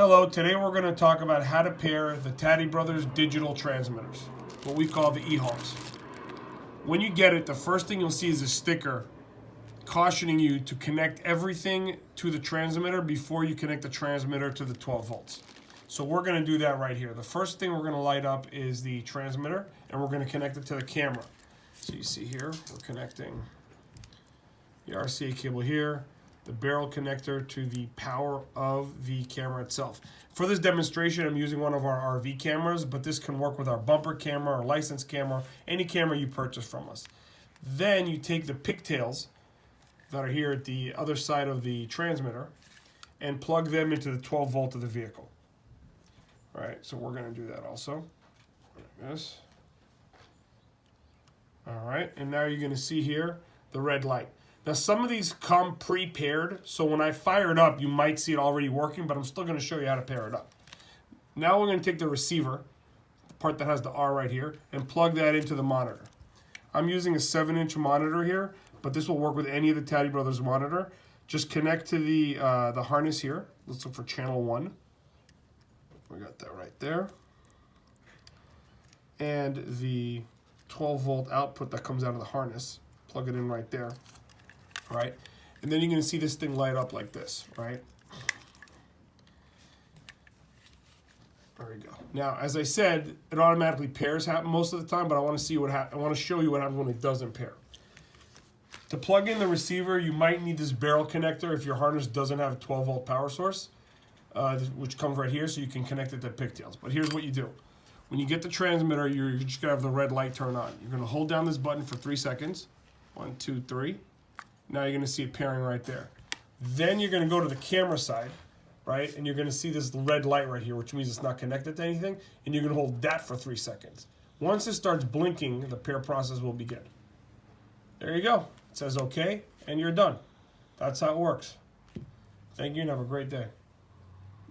Hello, today we're going to talk about how to pair the TadiBrothers digital transmitters, what we call the eHalls. When you get it, the first thing you'll see is a sticker cautioning you to connect everything to the transmitter before you connect the transmitter to the 12 volts. So we're going to do that right here. The first thing we're going to light up is the transmitter, and we're going to connect it to the camera. So you see here, we're connecting the RCA cable here, the barrel connector to the power of the camera itself. For this demonstration, I'm using one of our RV cameras, but this can work with our bumper camera, our license camera, any camera you purchase from us. Then you take the pigtails that are here at the other side of the transmitter and plug them into the 12 volt of the vehicle. All right, so we're going to do that also. Like this. All right, and now you're going to see here the red light. Now some of these come pre-paired, so when I fire it up, you might see it already working, but I'm still going to show you how to pair it up. Now we're going to take the receiver, the part that has the R right here, and plug that into the monitor. I'm using a 7-inch monitor here, but this will work with any of the TadiBrothers monitor. Just connect to the harness here. Let's look for channel 1. We got that right there. And the 12 volt output that comes out of the harness. Plug it in right there. Right? And then you're going to see this thing light up like this, right? There we go. Now, as I said, it automatically pairs most of the time, but I want to see I want to show you what happens when it doesn't pair. To plug in the receiver, you might need this barrel connector if your harness doesn't have a 12 volt power source, which comes right here, so you can connect it to pigtails. But here's what you do. When you get the transmitter, you're just going to have the red light turn on. You're going to hold down this button for 3 seconds. 1, 2, 3. Now you're going to see it pairing right there. Then you're going to go to the camera side, right? And you're going to see this red light right here, which means it's not connected to anything. And you're going to hold that for 3 seconds. Once it starts blinking, the pair process will begin. There you go. It says OK, and you're done. That's how it works. Thank you, and have a great day.